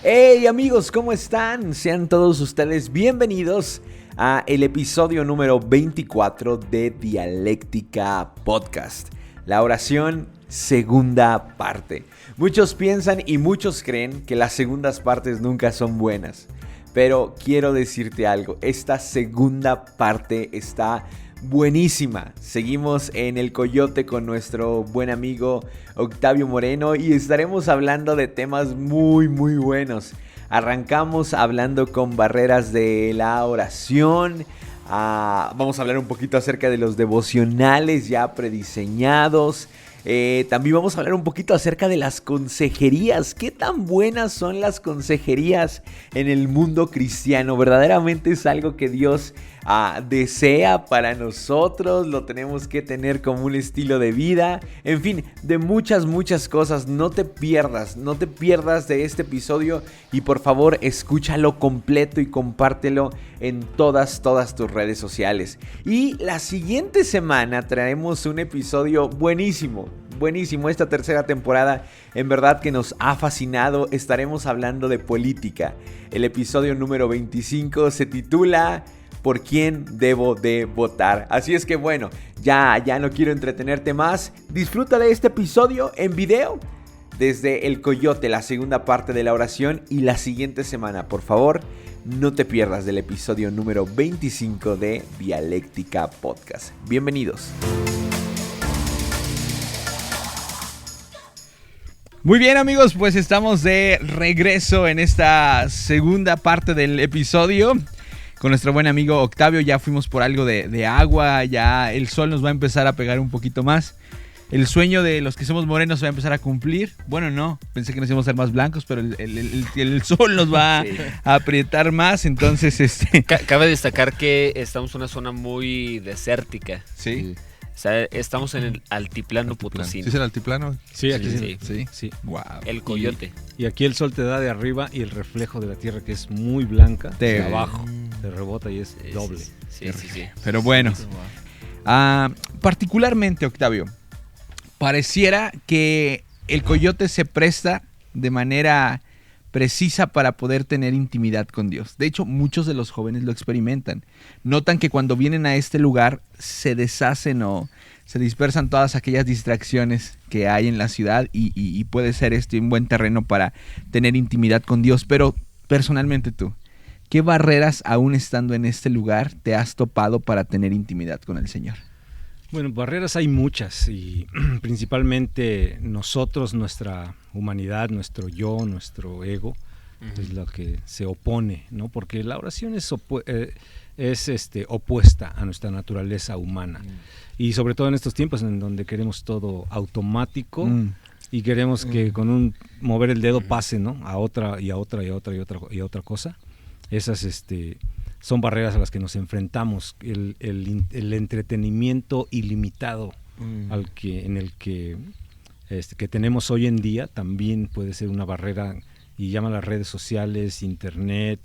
Hey amigos, ¿cómo están? Sean todos ustedes bienvenidos a el episodio número 24 de Dialéctica Podcast. La oración, segunda parte. Muchos piensan y muchos creen que las segundas partes nunca son buenas. Pero quiero decirte algo, esta segunda parte está buenísima. Seguimos en El Coyote con nuestro buen amigo Octavio Moreno y estaremos hablando de temas muy buenos. Arrancamos hablando con barreras de la oración. Vamos a hablar un poquito acerca de los devocionales ya prediseñados. También vamos a hablar un poquito acerca de las consejerías. ¿Qué tan buenas son las consejerías en el mundo cristiano? Verdaderamente es algo que Dios desea para nosotros. Lo tenemos que tener como un estilo de vida. En fin, de muchas cosas. No te pierdas de este episodio. Y por favor, escúchalo completo y compártelo en todas tus redes sociales. Y la siguiente semana traeremos un episodio buenísimo. Esta tercera temporada en verdad que nos ha fascinado. Estaremos hablando de política. El episodio número 25 se titula ¿Por quién debo de votar? Así es que bueno, ya no quiero entretenerte más. Disfruta de este episodio en video desde El Coyote, la segunda parte de la oración. Y la siguiente semana, por favor, no te pierdas del episodio número 25 de Dialéctica Podcast. Bienvenidos. Muy bien amigos, pues estamos de regreso en esta segunda parte del episodio con nuestro buen amigo Octavio. Ya fuimos por algo de agua, ya el sol nos va a empezar a pegar un poquito más. El sueño de los que somos morenos se va a empezar a cumplir. Bueno, no, pensé que nos íbamos a ser más blancos, pero el sol nos va a aprietar más, entonces Cabe destacar que estamos en una zona muy desértica. Sí. O sea, estamos en el altiplano potosino. ¿Sí es el altiplano? Sí, aquí sí. Wow. El Coyote. Y aquí el sol te da de arriba y el reflejo de la tierra, que es muy blanca, de abajo te rebota y es doble. Sí. Pero bueno, particularmente Octavio, pareciera que el Coyote se presta de manera precisa para poder tener intimidad con Dios. De hecho, muchos de los jóvenes lo experimentan. Notan que cuando vienen a este lugar se deshacen o se dispersan todas aquellas distracciones que hay en la ciudad y puede ser un buen terreno para tener intimidad con Dios. Pero personalmente tú, ¿qué barreras aún estando en este lugar te has topado para tener intimidad con el Señor? Bueno, barreras hay muchas y principalmente nosotros, nuestra humanidad, nuestro yo, nuestro ego, es lo que se opone, ¿no? Porque la oración es opuesta a nuestra naturaleza humana. Y sobre todo en estos tiempos en donde queremos todo automático y queremos que con un mover el dedo pase, ¿no? a otra cosa. Esas son barreras a las que nos enfrentamos. El entretenimiento ilimitado en el que tenemos hoy en día también puede ser una barrera, y llama las redes sociales, internet,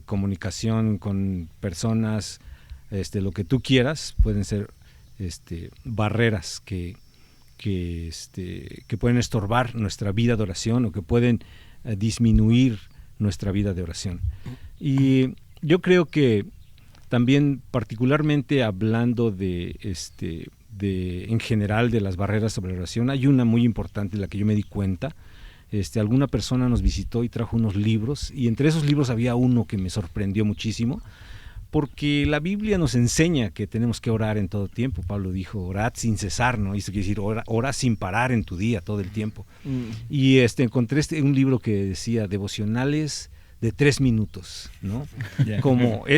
comunicación con personas, lo que tú quieras, pueden ser barreras que pueden estorbar nuestra vida de oración o que pueden disminuir nuestra vida de oración. Y yo creo que también, particularmente hablando de en general de las barreras sobre la oración, hay una muy importante de la que yo me di cuenta. Alguna persona nos visitó y trajo unos libros, y entre esos libros había uno que me sorprendió muchísimo, porque la Biblia nos enseña que tenemos que orar en todo tiempo. Pablo dijo, orad sin cesar, ¿no? Y eso quiere decir, ora sin parar en tu día, todo el tiempo. Y encontré un libro que decía, devocionales de 3 minutos, ¿no?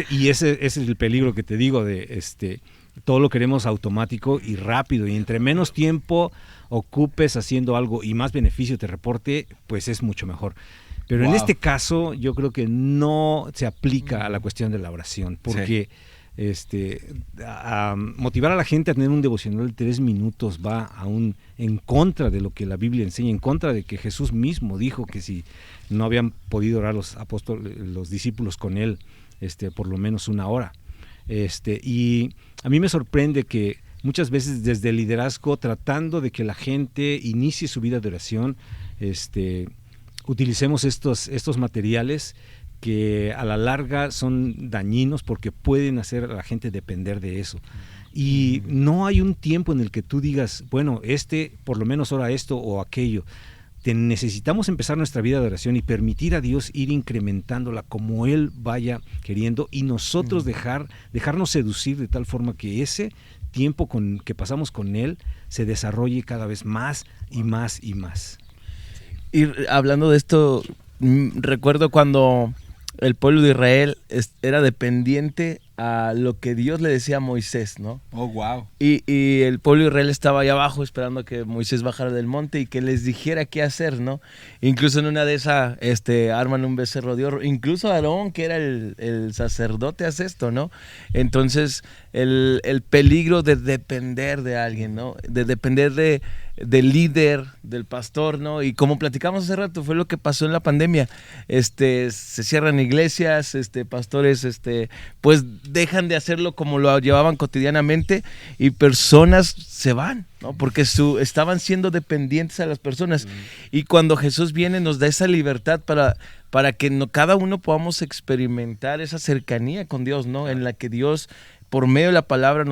Y ese es el peligro que te digo de todo lo queremos automático y rápido, y entre menos tiempo ocupes haciendo algo y más beneficio te reporte, pues es mucho mejor. Pero en este caso yo creo que no se aplica a la cuestión de la oración, porque motivar a la gente a tener un devocional de 3 minutos va aún en contra de lo que la Biblia enseña, en contra de que Jesús mismo dijo que si no habían podido orar los apóstoles, los discípulos con él, por lo menos 1 hora. Y a mí me sorprende que muchas veces desde el liderazgo, tratando de que la gente inicie su vida de oración, utilicemos estos materiales que a la larga son dañinos porque pueden hacer a la gente depender de eso. Y no hay un tiempo en el que tú digas, bueno, por lo menos ahora esto o aquello. Necesitamos empezar nuestra vida de oración y permitir a Dios ir incrementándola como Él vaya queriendo, y nosotros dejarnos seducir de tal forma que ese tiempo que pasamos con Él se desarrolle cada vez más y más y más. Y hablando de esto, recuerdo cuando el pueblo de Israel era dependiente a lo que Dios le decía a Moisés, ¿no? Oh, wow. Y el pueblo de Israel estaba allá abajo esperando a que Moisés bajara del monte y que les dijera qué hacer, ¿no? Incluso en una de esas arman un becerro de oro. Incluso Aarón, que era el sacerdote, hace esto, ¿no? Entonces, el peligro de depender de alguien, ¿no? De depender del líder, del pastor, ¿no? Y como platicamos hace rato, fue lo que pasó en la pandemia. Se cierran iglesias, pastores, pues dejan de hacerlo como lo llevaban cotidianamente y personas se van, ¿no? Porque estaban siendo dependientes a las personas. Y cuando Jesús viene nos da esa libertad para que cada uno podamos experimentar esa cercanía con Dios, ¿no? En la que Dios, por medio de la palabra,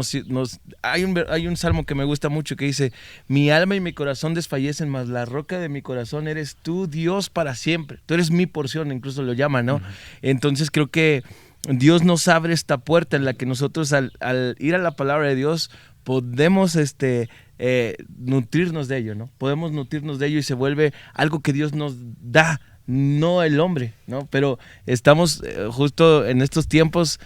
hay un salmo que me gusta mucho que dice: mi alma y mi corazón desfallecen, mas la roca de mi corazón eres tú, Dios, para siempre. Tú eres mi porción, incluso lo llama, ¿no? Entonces creo que Dios nos abre esta puerta en la que nosotros al ir a la palabra de Dios podemos nutrirnos de ello, ¿no? Podemos nutrirnos de ello y se vuelve algo que Dios nos da, no el hombre, ¿no? Pero estamos justo en estos tiempos,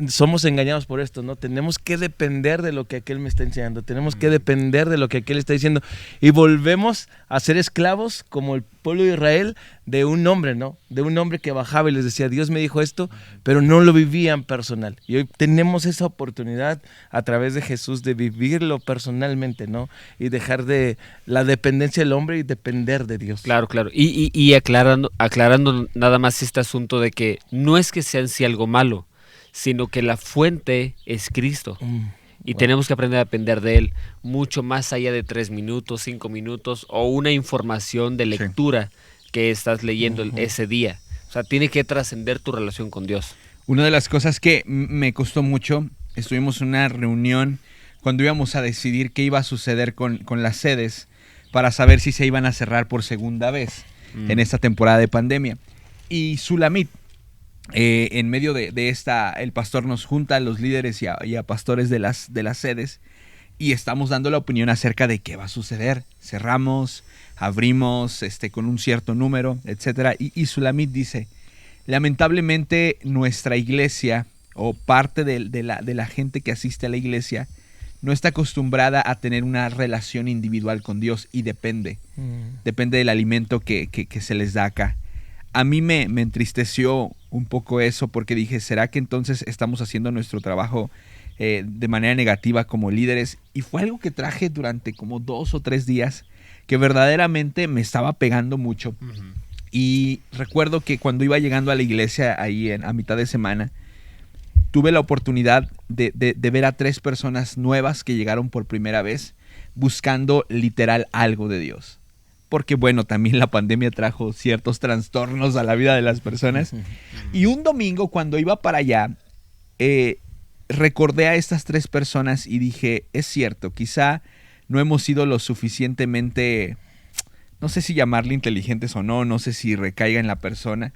somos engañados por esto, ¿no? Tenemos que depender de lo que aquel me está enseñando, tenemos que depender de lo que aquel está diciendo y volvemos a ser esclavos como el pueblo de Israel de un hombre, ¿no? De un hombre que bajaba y les decía, Dios me dijo esto, pero no lo vivían personal. Y hoy tenemos esa oportunidad a través de Jesús de vivirlo personalmente, ¿no? Y dejar de la dependencia del hombre y depender de Dios. Claro. Y aclarando nada más este asunto de que no es que sea en sí algo malo, sino que la fuente es Cristo. Y tenemos que aprender a depender de Él mucho más allá de 3 minutos, 5 minutos o una información de lectura que estás leyendo ese día. O sea, tiene que trascender tu relación con Dios. Una de las cosas que me costó mucho, estuvimos en una reunión cuando íbamos a decidir qué iba a suceder con las sedes para saber si se iban a cerrar por segunda vez en esta temporada de pandemia. Y Sulamit, en medio de esta, el pastor nos junta a los líderes y a pastores de las sedes y estamos dando la opinión acerca de qué va a suceder. Cerramos, abrimos con un cierto número, etcétera. Y Sulamit dice, lamentablemente nuestra iglesia o parte de la gente que asiste a la iglesia no está acostumbrada a tener una relación individual con Dios y depende del alimento que se les da acá. A mí me entristeció un poco eso porque dije, ¿será que entonces estamos haciendo nuestro trabajo de manera negativa como líderes? Y fue algo que traje durante como 2 o 3 días que verdaderamente me estaba pegando mucho. Y recuerdo que cuando iba llegando a la iglesia ahí a mitad de semana, tuve la oportunidad de ver a 3 personas nuevas que llegaron por primera vez buscando literal algo de Dios. Porque bueno, también la pandemia trajo ciertos trastornos a la vida de las personas. Y un domingo cuando iba para allá, recordé a estas 3 personas y dije, es cierto, quizá no hemos sido lo suficientemente, no sé si llamarle inteligentes o no sé si recaiga en la persona,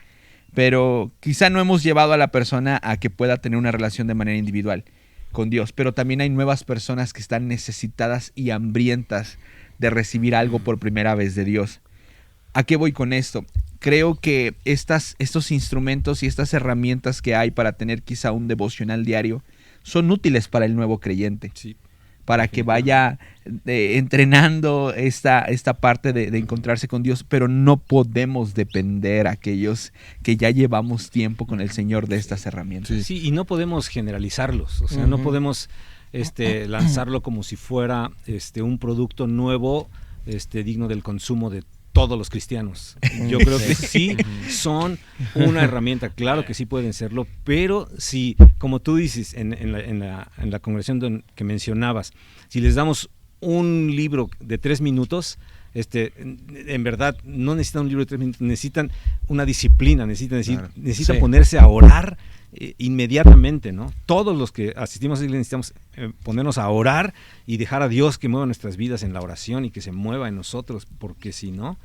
pero quizá no hemos llevado a la persona a que pueda tener una relación de manera individual con Dios. Pero también hay nuevas personas que están necesitadas y hambrientas de recibir algo por primera vez de Dios. ¿A qué voy con esto? Creo que estos instrumentos y estas herramientas que hay para tener quizá un devocional diario son útiles para el nuevo creyente. Sí. Para que vaya entrenando esta parte de encontrarse con Dios, pero no podemos depender aquellos que ya llevamos tiempo con el Señor de estas herramientas. Sí, y no podemos generalizarlos, o sea, no podemos lanzarlo como si fuera un producto nuevo, digno del consumo de todos los cristianos. Yo creo que sí son una herramienta, claro que sí pueden serlo, pero si, como tú dices en la congregación que mencionabas, si les damos un libro de 3 minutos, En verdad, no necesitan un libro de 3 minutos, necesitan una disciplina, necesitan ponerse a orar inmediatamente, ¿no? Todos los que asistimos a la iglesia necesitamos ponernos a orar y dejar a Dios que mueva nuestras vidas en la oración y que se mueva en nosotros, porque si no,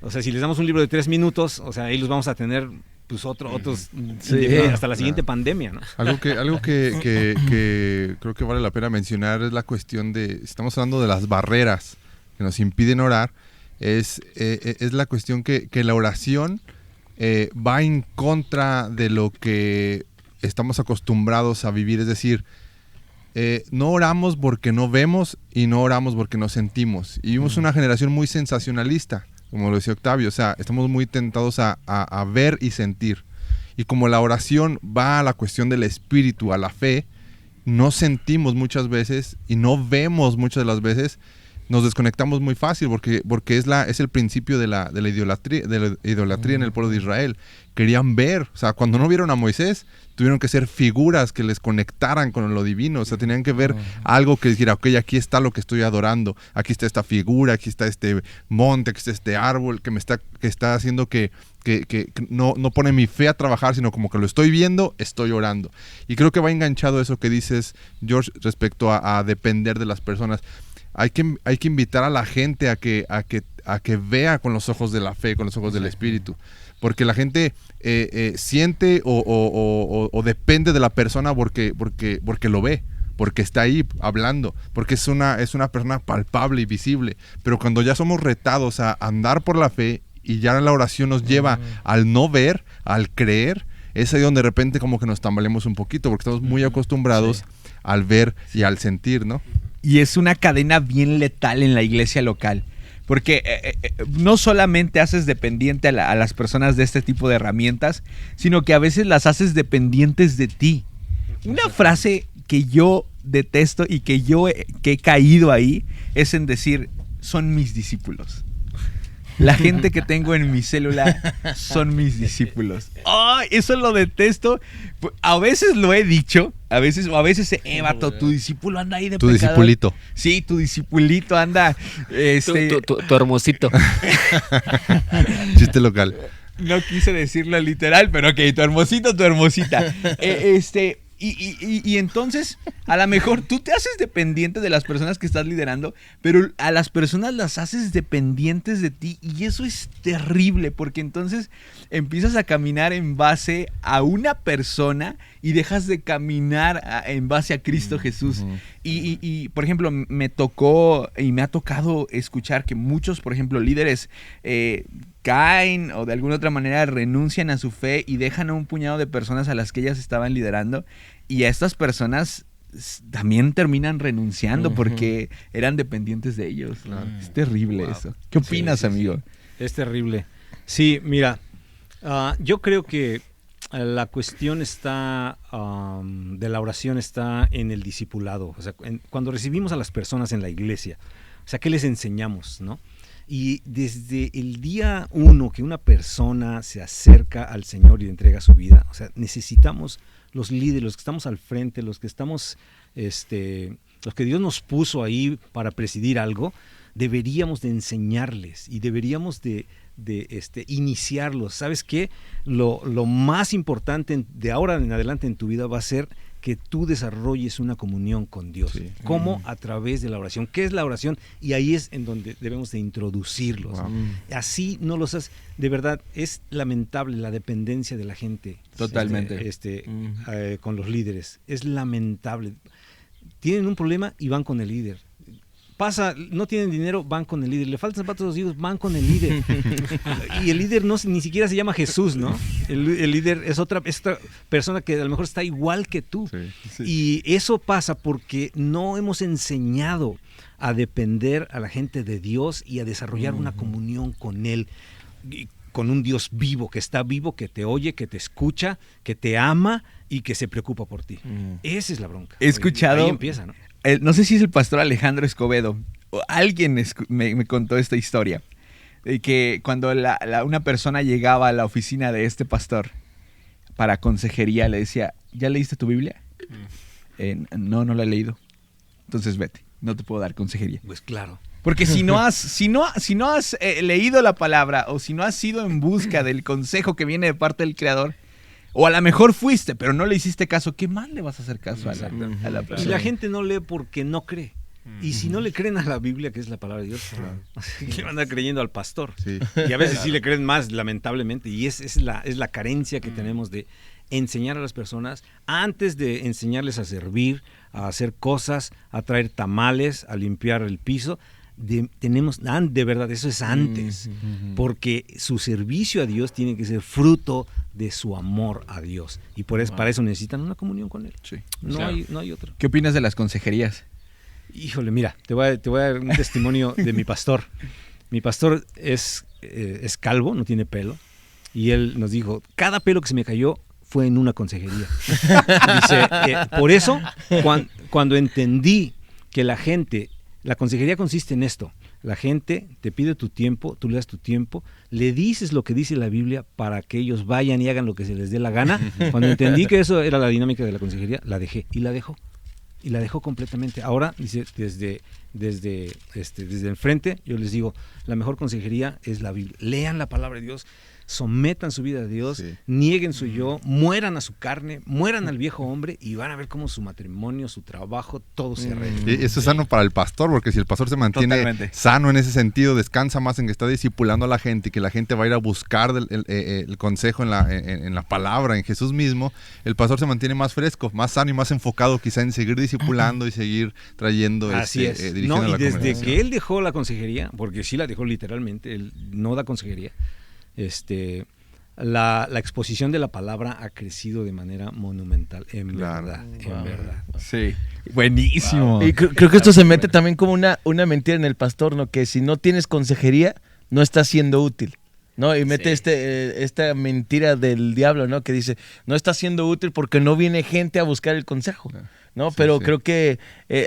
o sea, si les damos un libro de 3 minutos, o sea, ahí los vamos a tener pues otros hasta la siguiente pandemia, ¿no? Algo que creo que vale la pena mencionar es la cuestión de, estamos hablando de las barreras que nos impiden orar, es la cuestión que la oración va en contra de lo que estamos acostumbrados a vivir, es decir, no oramos porque no vemos y no oramos porque no sentimos. Y vimos una generación muy sensacionalista, como lo decía Octavio, o sea, estamos muy tentados a ver y sentir. Y como la oración va a la cuestión del espíritu, a la fe, no sentimos muchas veces y no vemos muchas de las veces, nos desconectamos muy fácil porque es el principio de la idolatría en el pueblo de Israel. Querían ver, o sea, cuando no vieron a Moisés, tuvieron que ser figuras que les conectaran con lo divino, o sea, tenían que ver algo que dijera, ok, aquí está lo que estoy adorando, aquí está esta figura, aquí está este monte, aquí está este árbol que está haciendo que no pone mi fe a trabajar, sino como que lo estoy viendo, estoy orando. Y creo que va enganchado eso que dices, George, respecto a depender de las personas. Hay que invitar a la gente a que vea con los ojos de la fe, con los ojos del espíritu, porque la gente siente o depende de la persona porque lo ve, porque está ahí hablando, porque es una persona palpable y visible. Pero cuando ya somos retados a andar por la fe y ya la oración nos lleva al no ver, al creer, es ahí donde de repente como que nos tambaleamos un poquito, porque estamos muy acostumbrados al ver y al sentir, ¿no? Y es una cadena bien letal en la iglesia local, porque no solamente haces dependiente a las personas de este tipo de herramientas, sino que a veces las haces dependientes de ti. Una frase que yo detesto y que he caído ahí es en decir, son mis discípulos. La gente que tengo en mi célula son mis discípulos. ¡Ay! Eso lo detesto. A veces lo he dicho. A veces vato, tu discípulo anda ahí de tu pecador. Discipulito. Sí, tu discipulito anda. Tu hermosito. Chiste local. No quise decirlo literal, pero ok, tu hermosito, tu hermosita. Y entonces, a lo mejor tú te haces dependiente de las personas que estás liderando, pero a las personas las haces dependientes de ti, y eso es terrible, porque entonces empiezas a caminar en base a una persona y dejas de caminar en base a Cristo Jesús. Y, por ejemplo, me tocó y me ha tocado escuchar que muchos, por ejemplo, líderes caen o de alguna otra manera renuncian a su fe y dejan a un puñado de personas a las que ellas estaban liderando, y a estas personas también terminan renunciando porque eran dependientes de ellos. Claro. Es terrible eso. ¿Qué opinas, amigo? Es terrible. Sí, mira, yo creo que la cuestión está de la oración está en el discipulado. O sea, cuando recibimos a las personas en la iglesia, o sea, ¿qué les enseñamos, no? Y desde el día 1 que una persona se acerca al Señor y le entrega su vida, o sea, necesitamos los líderes, los que estamos al frente, los que estamos, los que Dios nos puso ahí para presidir algo, deberíamos de enseñarles y deberíamos de iniciarlos. ¿Sabes qué? Lo más importante de ahora en adelante en tu vida va a ser que tú desarrolles una comunión con Dios. Sí. ¿Cómo? A través de la oración. ¿Qué es la oración? Y ahí es en donde debemos de introducirlos. Wow. Así no los haces. De verdad, es lamentable la dependencia de la gente. Totalmente. Con los líderes. Es lamentable. Tienen un problema y van con el líder. No tienen dinero, van con el líder. Le faltan zapatos a los hijos, van con el líder. Y el líder ni siquiera se llama Jesús, ¿no? El líder es otra persona que a lo mejor está igual que tú. Sí. Y eso pasa porque no hemos enseñado a depender a la gente de Dios y a desarrollar una comunión con Él, con un Dios vivo, que está vivo, que te oye, que te escucha, que te ama y que se preocupa por ti. Esa es la bronca. He escuchado... Ahí empieza, ¿no? No sé si es el pastor Alejandro Escobedo. Alguien me contó esta historia. De que cuando una persona llegaba a la oficina de este pastor para consejería, le decía, ¿ya leíste tu Biblia? No la he leído. Entonces vete, no te puedo dar consejería. Pues claro. Porque si no has leído la palabra o si no has ido en busca del consejo que viene de parte del Creador, o a lo mejor fuiste, pero no le hiciste caso, ¿qué más le vas a hacer caso a la Y persona? la gente no lee porque no cree. Y si no le creen a la Biblia, que es la palabra de Dios, le van a creyendo al pastor. Sí. Y a veces sí le creen más, lamentablemente. Y es la carencia que tenemos de enseñar a las personas, antes de enseñarles a servir, a hacer cosas, a traer tamales, a limpiar el piso. De verdad, eso es antes. Porque su servicio a Dios tiene que ser fruto de su amor a Dios. Y para eso necesitan una comunión con Él. Sí. No Claro. hay otra. ¿Qué opinas de las consejerías? Híjole, mira, te voy a dar un testimonio de mi pastor. Mi pastor es calvo, no tiene pelo, y él nos dijo, cada pelo que se me cayó fue en una consejería. Dice, por eso, cuando entendí que la consejería consiste en esto, la gente te pide tu tiempo, tú le das tu tiempo, le dices lo que dice la Biblia para que ellos vayan y hagan lo que se les dé la gana. Cuando entendí que eso era la dinámica de la consejería, la dejé y la dejó. Y la dejó completamente. Ahora, dice, desde enfrente, yo les digo, la mejor consejería es la Biblia. Lean la palabra de Dios, sometan su vida a Dios, Sí. nieguen su yo, mueran a su carne, mueran al viejo hombre y van a ver cómo su matrimonio, su trabajo, todo se arregla. Y eso es sano para el pastor, porque si el pastor se mantiene Totalmente. sano en ese sentido, descansa más en que está discipulando a la gente y que la gente va a ir a buscar el consejo en la palabra, en Jesús mismo, el pastor se mantiene más fresco, más sano y más enfocado quizá en seguir discipulando y seguir trayendo, Así es. dirigiendo No, y la desde congregación. que él dejó la consejería, porque sí la dejó literalmente, él no da consejería, la exposición de la palabra ha crecido de manera monumental, en Claro. verdad, en verdad. Sí. Buenísimo. Y creo que esto se mete también como una mentira en el pastor, ¿no? Que si no tienes consejería, no estás siendo útil, ¿no? Y mete esta mentira del diablo, ¿no? Que dice, no está siendo útil porque no viene gente a buscar el consejo, ¿no? Sí, Pero sí. creo que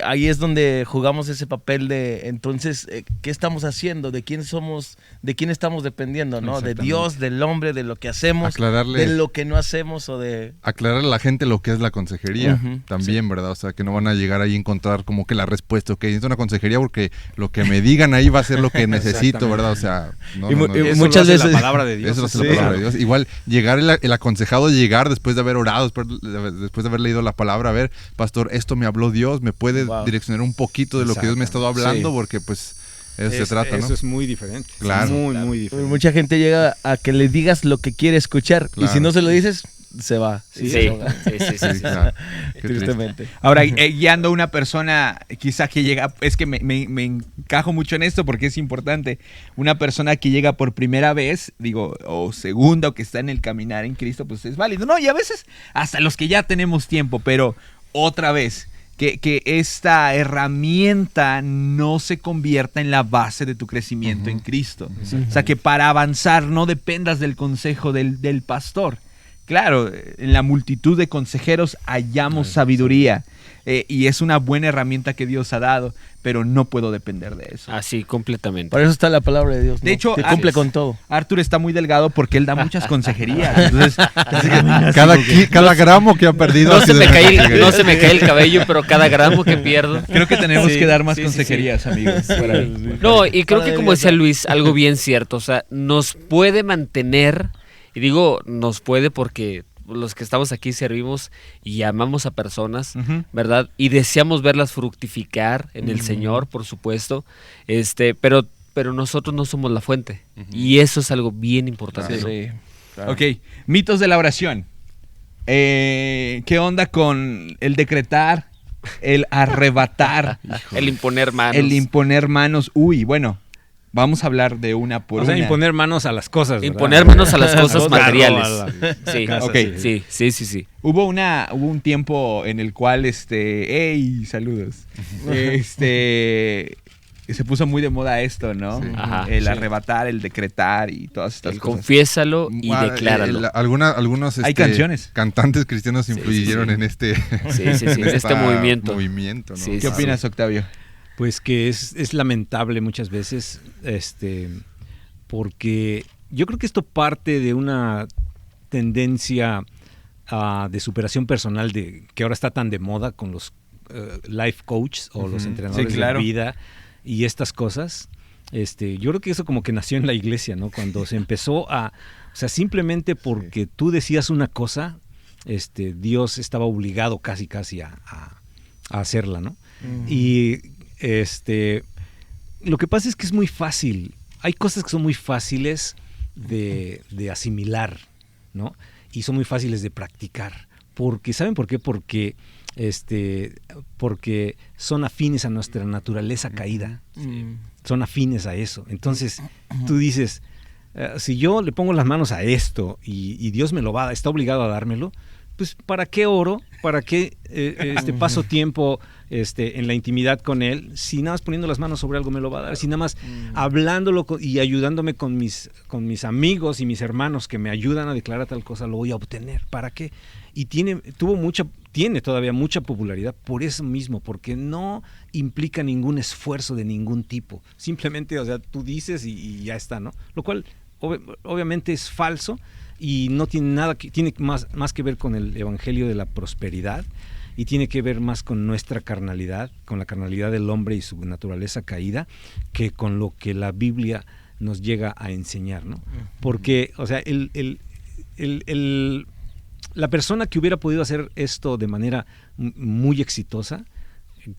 ahí es donde jugamos ese papel de, entonces, ¿qué estamos haciendo? ¿De quién somos? ¿De quién estamos dependiendo, no? De Exactamente. Dios, del hombre, de lo que hacemos, Aclararle- de lo que no hacemos o de... Aclararle a la gente lo que es la consejería Ujú, también, ¿verdad? O sea, que no van a llegar ahí a encontrar como que la respuesta, ok, necesito una consejería porque lo que me digan ahí va a ser lo que necesito, ¿verdad? O sea, no, Y no, mu- no, y eso Eso muchas lo hace veces- la palabra de Dios. eso lo hace Sí. la palabra de Dios. Igual llegar el aconsejado llegar después de haber orado, después de haber leído la palabra, a ver, pastor, esto me habló Dios, me puede Wow. direccionar un poquito de lo que Dios me ha estado hablando, Sí. porque pues eso se trata, ¿no? Eso es muy diferente. Claro. Muy diferente. Mucha gente llega a que le digas lo que quiere escuchar y Claro. si no se lo dices, se va. Sí, Y sí, se ahoga. sí. Claro. Qué triste. Tristemente. Ahora, guiando a una persona, quizá que llega, es que me encajo mucho en esto porque es importante, una persona que llega por primera vez, digo, o segunda, o que está en el caminar en Cristo, pues es válido. No, y a veces hasta los que ya tenemos tiempo, pero otra vez, que esta herramienta no se convierta en la base de tu crecimiento en Cristo. O sea, que para avanzar no dependas del consejo del pastor. Claro, en la multitud de consejeros hallamos sabiduría y es una buena herramienta que Dios ha dado, pero no puedo depender de eso. Así, completamente. Para eso está la palabra de Dios, ¿no? De hecho, que cumple así es. con todo. Arthur está muy delgado porque él da muchas consejerías. Entonces, Cada gramo que ha perdido No ha se, sido me en cae, consejería. no se me cae el cabello, pero cada gramo que pierdo. creo que tenemos Sí, que dar más sí, sí, consejerías, amigos. Para- No, y creo que como decía Luis, Luis, algo bien cierto, o sea, nos puede mantener, y digo nos puede porque los que estamos aquí servimos y amamos a personas, Ujú. ¿verdad? Y deseamos verlas fructificar en el Señor, por supuesto, pero nosotros no somos la fuente, y eso es algo bien importante, ¿no? Sí. Claro. Ok, mitos de la oración. ¿Qué onda con el decretar, el arrebatar, El imponer manos. el imponer manos? Uy, bueno, vamos a hablar de una por O sea, una. imponer manos a las cosas. ¿verdad? Imponer manos a las cosas Al materiales. carro, a la Sí, casa, ok. sí. Hubo un tiempo en el cual, ¡hey! Saludos. Se puso muy de moda esto, ¿no? Sí. Ajá, El sí. arrebatar, el decretar y todas estas El cosas. confiésalo y Ah, decláralo. Algunos Hay canciones. cantantes cristianos Sí, influyeron sí, sí. en este, Sí, en este esta movimiento. ¿no? Sí, ¿Qué opinas, Octavio? Pues que es lamentable muchas veces, porque yo creo que esto parte de una tendencia de superación personal que ahora está tan de moda con los life coaches o los entrenadores Sí, claro. de vida, y estas cosas, yo creo que eso como que nació en la iglesia, ¿no? Cuando se empezó o sea, simplemente porque tú decías una cosa, Dios estaba obligado casi a hacerla, ¿no? Y lo que pasa es que es muy fácil. Hay cosas que son muy fáciles de asimilar, ¿no? Y son muy fáciles de practicar. ¿Saben por qué? Porque son afines a nuestra naturaleza caída. Son afines a eso. Entonces, tú dices, si yo le pongo las manos a esto y Dios me lo está obligado a dármelo, pues ¿para qué oro? ¿Para qué paso tiempo en la intimidad con Él? Si nada más poniendo las manos sobre algo me lo va a dar, si nada más hablándolo y ayudándome con mis amigos y mis hermanos que me ayudan a declarar tal cosa, lo voy a obtener. ¿Para qué? Y tiene todavía mucha popularidad por eso mismo, porque no implica ningún esfuerzo de ningún tipo. Simplemente, o sea, tú dices y ya está, ¿no? Lo cual obviamente es falso. Y no tiene tiene más que ver con el evangelio de la prosperidad, y tiene que ver más con nuestra carnalidad, con la carnalidad del hombre y su naturaleza caída, que con lo que la Biblia nos llega a enseñar, ¿no? Porque, o sea, la persona que hubiera podido hacer esto de manera muy exitosa,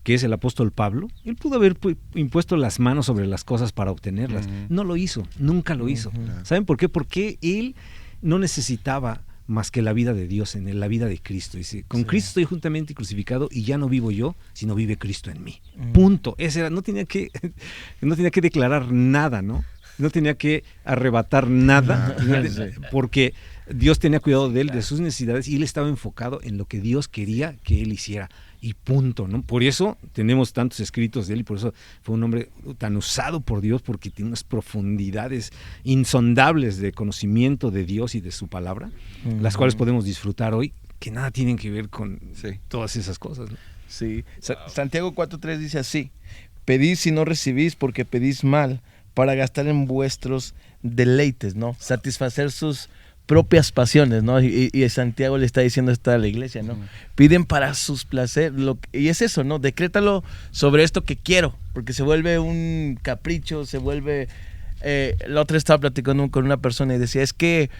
que es el apóstol Pablo, él pudo haber impuesto las manos sobre las cosas para obtenerlas. No lo hizo, nunca lo hizo. ¿Saben por qué? Porque él no necesitaba más que la vida de Dios la vida de Cristo. Dice, con Cristo estoy juntamente crucificado y ya no vivo yo, sino vive Cristo en mí. Punto. No tenía que declarar nada, ¿no? No tenía que arrebatar nada, porque Dios tenía cuidado de él, de sus necesidades, y él estaba enfocado en lo que Dios quería que él hiciera. Y punto, ¿no? Por eso tenemos tantos escritos de él, y por eso fue un hombre tan usado por Dios, porque tiene unas profundidades insondables de conocimiento de Dios y de su palabra, las cuales podemos disfrutar hoy, que nada tienen que ver con todas esas cosas, ¿no? Sí. Santiago 4:3 dice así: pedís y no recibís porque pedís mal, para gastar en vuestros deleites, ¿no? Satisfacer sus propias pasiones, ¿no? Y Santiago le está diciendo esto a la iglesia, ¿no? Piden para sus placeres, y es eso, ¿no? Decrétalo sobre esto que quiero, porque se vuelve un capricho, se vuelve... la otra estaba platicando con una persona y decía, es que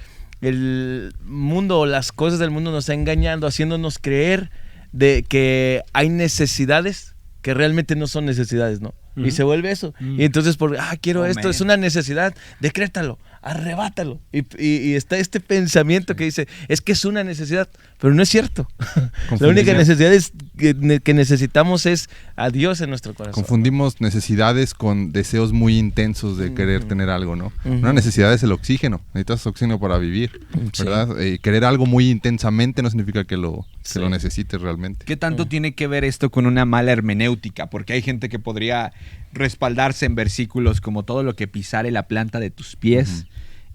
el mundo, las cosas del mundo nos está engañando, haciéndonos creer de que hay necesidades que realmente no son necesidades, ¿no? Y se vuelve eso. Y entonces, quiero esto, es una necesidad, decrétalo, arrebátalo. Y está este pensamiento que dice, es que es una necesidad, pero no es cierto. La única necesidad que necesitamos es a Dios en nuestro corazón. Confundimos necesidades con deseos muy intensos de querer tener algo, ¿no? Una necesidad es el oxígeno, necesitas oxígeno para vivir, ¿verdad? Querer algo muy intensamente no significa que lo necesites realmente. ¿Qué tanto tiene que ver esto con una mala hermenéutica? Porque hay gente que podría respaldarse en versículos como todo lo que pisare la planta de tus pies,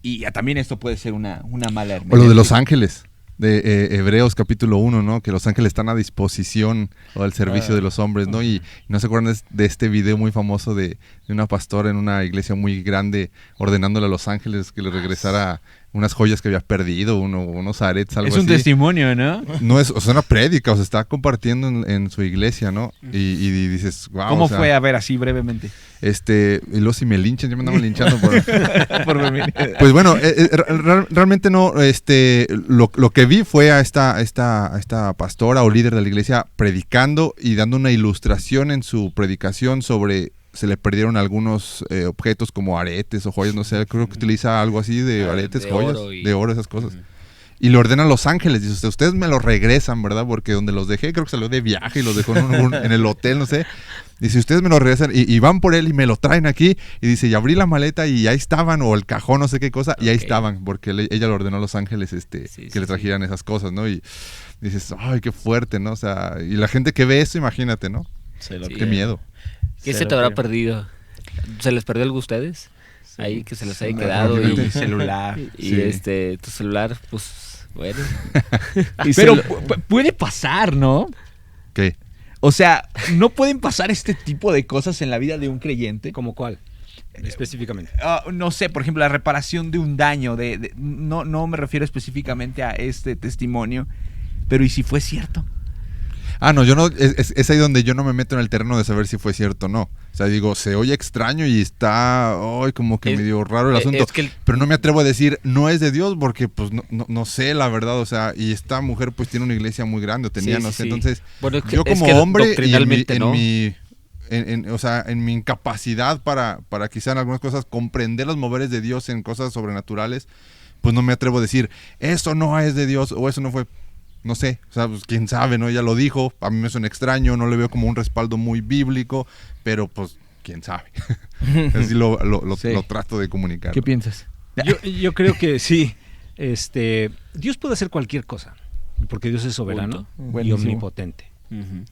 y también esto puede ser una mala hermenéutica. O lo de los ángeles, de Hebreos capítulo 1, ¿no? Que los ángeles están a disposición o al servicio de los hombres, ¿no? Y no se acuerdan de este video muy famoso de una pastora en una iglesia muy grande ordenándole a los ángeles que le regresara unas joyas que había perdido, unos aretes, algo así. Es un testimonio, ¿no? No es, o sea, una prédica, o sea, está compartiendo en su iglesia, ¿no? Y dices, wow. ¿Cómo fue? A ver, así brevemente. Y luego si me linchan, ya me andaban linchando por venir. Pues bueno, realmente no, lo que vi fue a esta pastora o líder de la iglesia predicando y dando una ilustración en su predicación sobre... Se le perdieron algunos objetos como aretes o joyas, no sé, creo que utiliza algo así de aretes, joyas, de oro, esas cosas. Y le ordenan a los ángeles, dice, ustedes me los regresan, ¿verdad? Porque donde los dejé, creo que salió de viaje y los dejó en el hotel, no sé. Dice, ustedes me los regresan y van por él y me lo traen aquí. Y dice, y abrí la maleta y ahí estaban, o el cajón, no sé qué cosa, y ahí estaban, porque ella le ordenó a los ángeles que le trajeran esas cosas, ¿no? Y dices, ay, qué fuerte, ¿no? O sea, y la gente que ve eso, imagínate, ¿no? Qué miedo. ¿Qué se te habrá perdido? ¿Se les perdió algo a ustedes? Ahí que se les haya quedado y celular. Y tu celular, pues, bueno. Pero puede pasar, ¿no? ¿Qué? O sea, ¿no pueden pasar este tipo de cosas en la vida de un creyente? ¿Cómo cuál? Específicamente. No sé, por ejemplo, la reparación de un daño. No me refiero específicamente a este testimonio, pero ¿y si fue cierto? No, yo no, es ahí donde yo no me meto en el terreno de saber si fue cierto o no. O sea, digo, se oye extraño y está como que medio raro el asunto. Pero no me atrevo a decir, no es de Dios, porque pues no sé la verdad. O sea, y esta mujer pues tiene una iglesia muy grande, tenía, no sé. Entonces, bueno, yo como hombre, o sea, en mi incapacidad para quizá en algunas cosas comprender los moveres de Dios en cosas sobrenaturales, pues no me atrevo a decir, eso no es de Dios o eso no fue. No sé, o sea, pues quién sabe, ¿no? Ella lo dijo, a mí me suena extraño, no le veo como un respaldo muy bíblico, pero pues quién sabe. Así lo trato de comunicar. ¿Qué piensas? Yo creo que sí. Dios puede hacer cualquier cosa, porque Dios es soberano y omnipotente.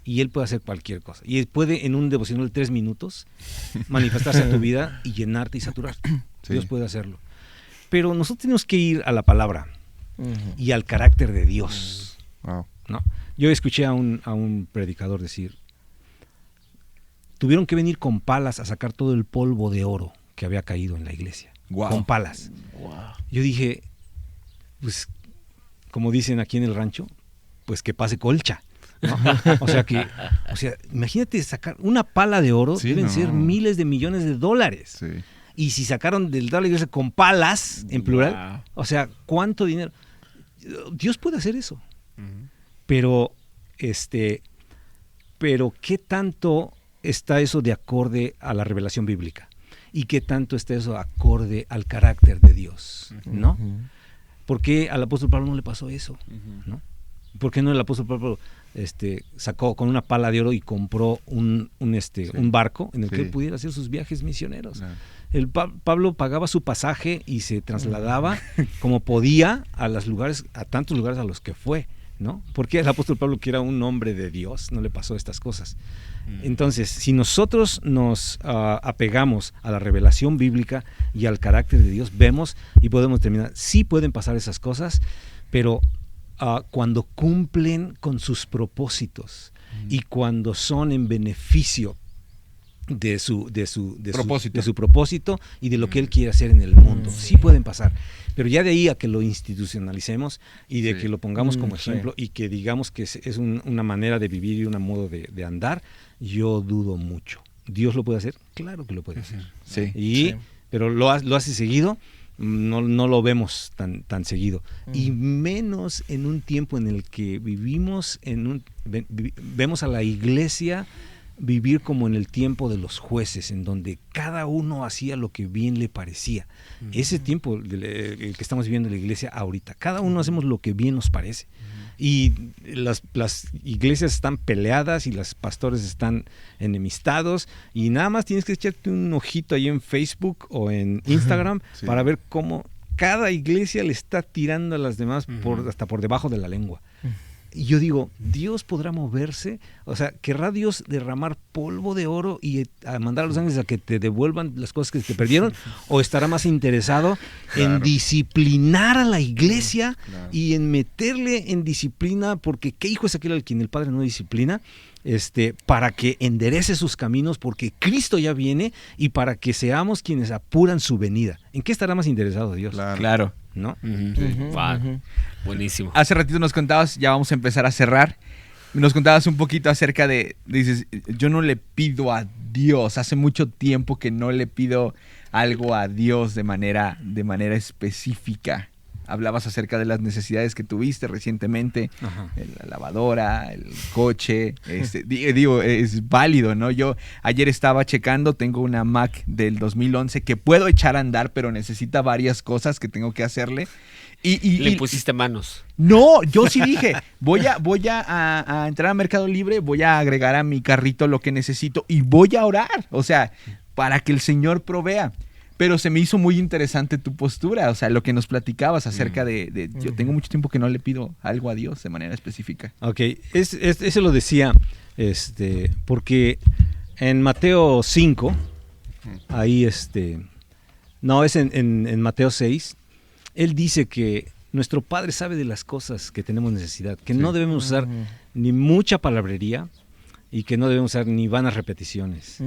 Y Él puede hacer cualquier cosa. Y Él puede, en un devocional de 3 minutos, manifestarse en tu vida y llenarte y saturarte. Sí. Dios puede hacerlo. Pero nosotros tenemos que ir a la palabra y al carácter de Dios. Wow. ¿No? Yo escuché a un predicador decir, tuvieron que venir con palas a sacar todo el polvo de oro que había caído en la iglesia. Wow. Con palas. Wow. Yo dije, pues, como dicen aquí en el rancho, pues que pase colcha, ¿no? O sea, imagínate sacar una pala de oro, deben ser miles de millones de dólares. Sí. Y si sacaron de la iglesia con palas, en plural, o sea, ¿cuánto dinero? Dios puede hacer eso. Pero ¿qué tanto está eso de acorde a la revelación bíblica? ¿Y qué tanto está eso acorde al carácter de Dios? ¿No? ¿Por qué al apóstol Pablo no le pasó eso? ¿No? ¿Por qué no el apóstol Pablo sacó con una pala de oro y compró un barco en el que él pudiera hacer sus viajes misioneros? Claro. Pablo pagaba su pasaje y se trasladaba como podía a tantos lugares a los que fue, ¿no? Porque el apóstol Pablo, que era un hombre de Dios, no le pasó estas cosas. Entonces, si nosotros nos apegamos a la revelación bíblica y al carácter de Dios, vemos y podemos terminar. Sí pueden pasar esas cosas, pero cuando cumplen con sus propósitos y cuando son en beneficio de su propósito y de lo que Él quiere hacer en el mundo. Sí pueden pasar, pero ya de ahí a que lo institucionalicemos y de que lo pongamos como ejemplo y que digamos que es una manera de vivir y un modo de andar, yo dudo mucho. ¿Dios lo puede hacer? Claro que lo puede hacer. Sí. Pero lo hace seguido, no lo vemos tan seguido. Y menos en un tiempo en el que vivimos, vemos a la iglesia vivir como en el tiempo de los jueces, en donde cada uno hacía lo que bien le parecía. Ese tiempo el que estamos viviendo en la iglesia ahorita, cada uno hacemos lo que bien nos parece. Y las iglesias están peleadas y los pastores están enemistados y nada más tienes que echarte un ojito ahí en Facebook o en Instagram para ver cómo cada iglesia le está tirando a las demás hasta por debajo de la lengua. Y yo digo, ¿Dios podrá moverse? O sea, ¿querrá Dios derramar polvo de oro y mandar a los ángeles a que te devuelvan las cosas que te perdieron? ¿O estará más interesado en disciplinar a la iglesia y en meterle en disciplina? Porque ¿qué hijo es aquel al quien el Padre no disciplina? Para que enderece sus caminos, porque Cristo ya viene y para que seamos quienes apuran su venida. ¿En qué estará más interesado Dios? Claro. ¿No? Buenísimo. Hace ratito nos contabas, ya vamos a empezar a cerrar, nos contabas un poquito acerca dices, yo no le pido a Dios, hace mucho tiempo que no le pido algo a Dios de manera específica. Hablabas acerca de las necesidades que tuviste recientemente, la lavadora, el coche, digo, es válido, ¿no? Yo ayer estaba checando, tengo una Mac del 2011 que puedo echar a andar, pero necesita varias cosas que tengo que hacerle. ¿Le pusiste manos? No, yo sí dije, voy a entrar a Mercado Libre, voy a agregar a mi carrito lo que necesito y voy a orar, o sea, para que el Señor provea. Pero se me hizo muy interesante tu postura, o sea, lo que nos platicabas acerca de yo tengo mucho tiempo que no le pido algo a Dios de manera específica. Ok, eso lo decía, porque en Mateo 5, ahí no, es en Mateo 6, él dice que nuestro Padre sabe de las cosas que tenemos necesidad, que no debemos usar ni mucha palabrería y que no debemos usar ni vanas repeticiones.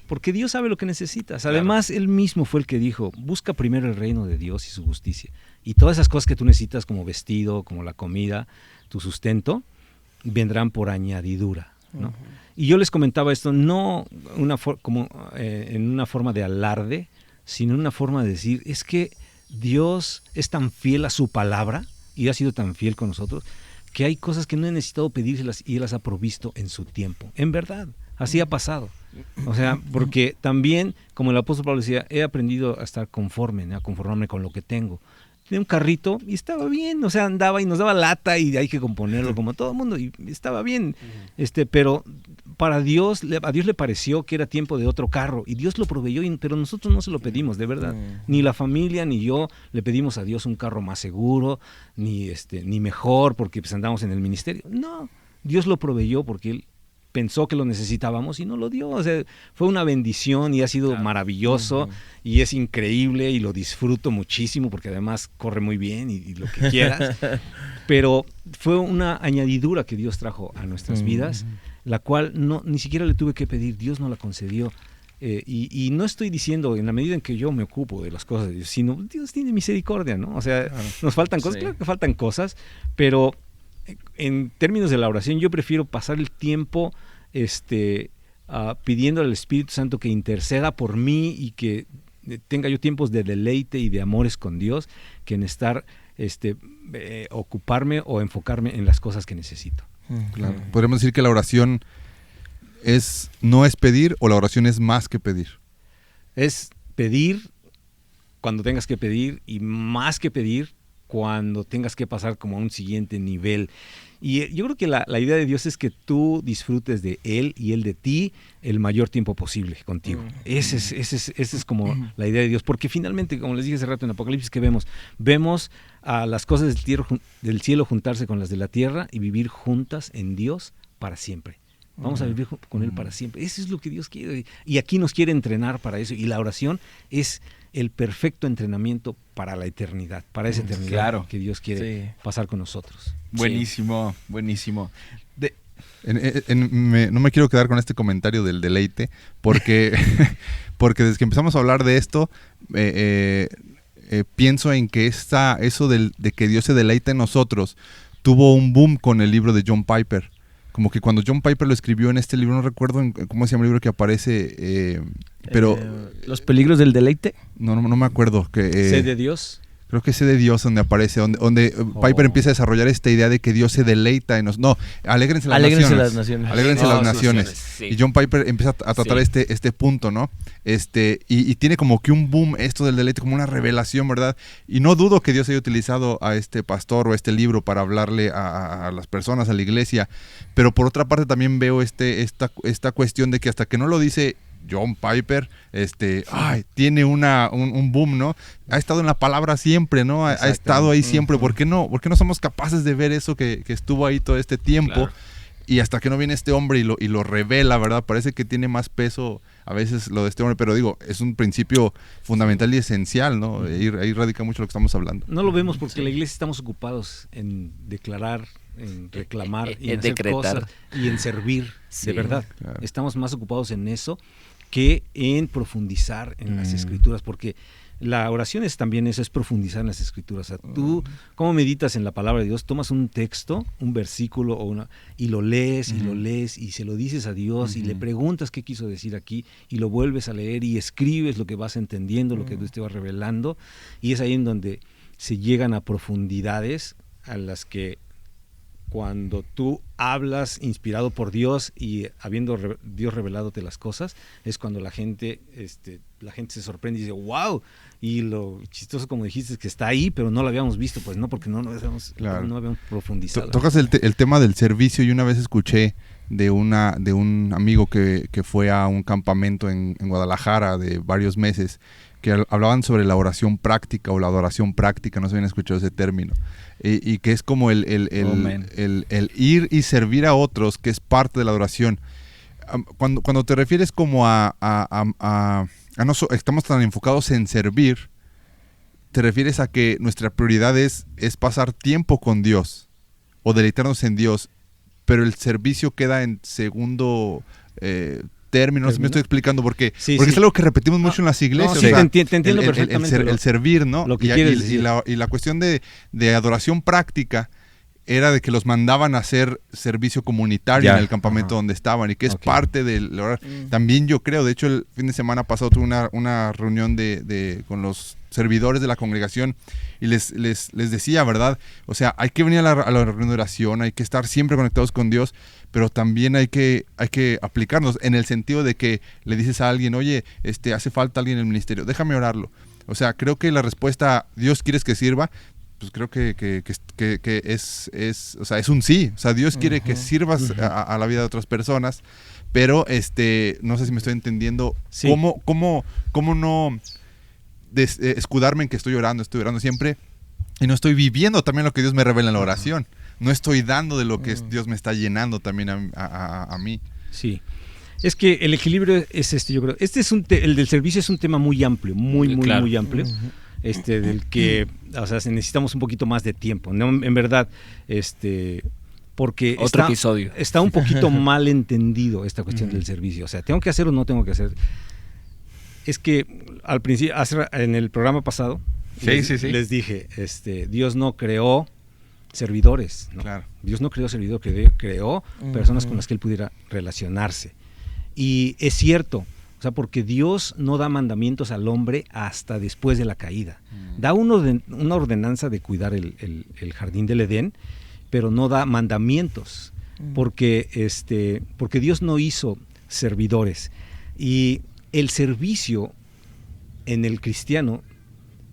Porque Dios sabe lo que necesitas. Además, Él mismo fue el que dijo, busca primero el reino de Dios y su justicia. Y todas esas cosas que tú necesitas, como vestido, como la comida, tu sustento, vendrán por añadidura, ¿no? Y yo les comentaba esto no en una forma de alarde, sino en una forma de decir, es que Dios es tan fiel a su palabra y ha sido tan fiel con nosotros, que hay cosas que no he necesitado pedírselas y Él las ha provisto en su tiempo. En verdad, así ha pasado. O sea, porque también, como el apóstol Pablo decía, he aprendido a estar conforme, ¿no? A conformarme con lo que tengo. Tenía un carrito y estaba bien, o sea, andaba y nos daba lata y hay que componerlo como todo el mundo y estaba bien. Pero para Dios, a Dios le pareció que era tiempo de otro carro y Dios lo proveyó, pero nosotros no se lo pedimos, de verdad. Ni la familia ni yo le pedimos a Dios un carro más seguro, ni mejor porque pues andamos en el ministerio. No, Dios lo proveyó porque Él pensó que lo necesitábamos y no lo dio. O sea, fue una bendición y ha sido maravilloso y es increíble y lo disfruto muchísimo porque además corre muy bien y lo que quieras. Pero fue una añadidura que Dios trajo a nuestras vidas, la cual ni siquiera le tuve que pedir, Dios nos la concedió. Y no estoy diciendo en la medida en que yo me ocupo de las cosas de Dios, sino Dios tiene misericordia, ¿no? O sea, nos faltan cosas, claro que faltan cosas, pero en términos de la oración yo prefiero pasar el tiempo pidiendo al Espíritu Santo que interceda por mí y que tenga yo tiempos de deleite y de amores con Dios, que en estar ocuparme o enfocarme en las cosas que necesito. Claro. Podríamos decir que la oración no es pedir, o la oración es más que pedir. Es pedir cuando tengas que pedir y más que pedir cuando tengas que pasar como a un siguiente nivel. Y yo creo que la idea de Dios es que tú disfrutes de Él y Él de ti el mayor tiempo posible contigo. Esa es como la idea de Dios, porque finalmente, como les dije hace rato en Apocalipsis, que vemos a las cosas del cielo juntarse con las de la tierra y vivir juntas en Dios para siempre. Vamos a vivir con Él para siempre. Eso es lo que Dios quiere. Y aquí nos quiere entrenar para eso. Y la oración es el perfecto entrenamiento para la eternidad, para esa eternidad que Dios quiere pasar con nosotros. Buenísimo, buenísimo. No me quiero quedar con este comentario del deleite, porque desde que empezamos a hablar de esto, pienso en que eso de que Dios se deleita en nosotros tuvo un boom con el libro de John Piper. Como que cuando John Piper lo escribió en este libro, no recuerdo cómo se llama el libro que aparece, pero... ¿Los peligros del deleite? No me acuerdo. ¿Sé de Dios? Creo que sé de Dios donde aparece, donde Piper empieza a desarrollar esta idea de que Dios se deleita en nosotros. No, alégrense las naciones. Alégrense las naciones. Sí. Y John Piper empieza a tratar este punto, ¿no? Y tiene como que un boom esto del deleite, como una revelación, ¿verdad? Y no dudo que Dios haya utilizado a este pastor o este libro para hablarle a las personas, a la iglesia. Pero por otra parte también veo esta cuestión de que hasta que no lo dice John Piper, tiene un boom, ¿no? Ha estado en la palabra siempre, ¿no? Ha estado ahí siempre. ¿Por qué no somos capaces de ver eso que estuvo ahí todo este tiempo? Claro. Y hasta que no viene este hombre y lo revela, ¿verdad? Parece que tiene más peso a veces lo de este hombre, pero digo, es un principio fundamental y esencial, ¿no? Ahí radica mucho lo que estamos hablando. No lo vemos porque la iglesia estamos ocupados en declarar, en reclamar y en hacer cosas y en servir, de verdad. Claro. Estamos más ocupados en eso que en profundizar en las Escrituras, porque la oración es también eso, es profundizar en las Escrituras. O sea, tú, ¿cómo meditas en la palabra de Dios? Tomas un texto, un versículo y lo lees y lo lees y se lo dices a Dios y le preguntas qué quiso decir aquí y lo vuelves a leer y escribes lo que vas entendiendo, lo que Dios te va revelando, y es ahí en donde se llegan a profundidades a las que cuando tú hablas inspirado por Dios y habiendo Dios revelándote las cosas, es cuando la gente se sorprende y dice, wow, y lo chistoso, como dijiste, es que está ahí, pero no lo habíamos visto, pues no, porque no habíamos profundizado. Tocas el tema del servicio, y una vez escuché de un amigo que fue a un campamento en Guadalajara de varios meses, que hablaban sobre la oración práctica o la adoración práctica, no se habían escuchado ese término, y que es como el ir y servir a otros, que es parte de la adoración. Cuando te refieres como estamos tan enfocados en servir, te refieres a que nuestra prioridad es pasar tiempo con Dios o deleitarnos en Dios, pero el servicio queda en segundo término. No sé si me estoy explicando porque es algo que repetimos mucho en las iglesias. Te entiendo perfectamente. El servir, ¿no? Lo que quieres decir. Y la cuestión de adoración práctica era de que los mandaban a hacer servicio comunitario Ya. en el campamento donde estaban y que es Ok. parte del orar. También yo creo, de hecho el fin de semana pasado tuve una reunión con los servidores de la congregación y les decía, ¿verdad? O sea, hay que venir a la reunión de oración, hay que estar siempre conectados con Dios, pero también hay que aplicarnos en el sentido de que le dices a alguien, oye, hace falta alguien en el ministerio, déjame orarlo. O sea, creo que la respuesta, Dios quieres que sirva, pues creo que o sea, es un sí. O sea, Dios quiere que sirvas a la vida de otras personas, pero no sé si me estoy entendiendo. Sí. ¿Cómo no escudarme en que estoy orando siempre y no estoy viviendo también lo que Dios me revela en la oración? No estoy dando de lo que Dios me está llenando también a mí. Sí. Es que el equilibrio es yo creo. El del servicio es un tema muy amplio, muy amplio. Del que, o sea, necesitamos un poquito más de tiempo, ¿no? En verdad, porque Otro episodio. está un poquito mal entendido esta cuestión del servicio. O sea, ¿tengo que hacer o no tengo que hacer? Es que al principio, en el programa pasado, les dije, Dios no creó servidores, ¿no? Claro. Dios no creó servidores, creó personas con las que él pudiera relacionarse. Y es cierto, o sea, porque Dios no da mandamientos al hombre hasta después de la caída. Da una ordenanza de cuidar el jardín del Edén, pero no da mandamientos, porque Dios no hizo servidores. Y el servicio en el cristiano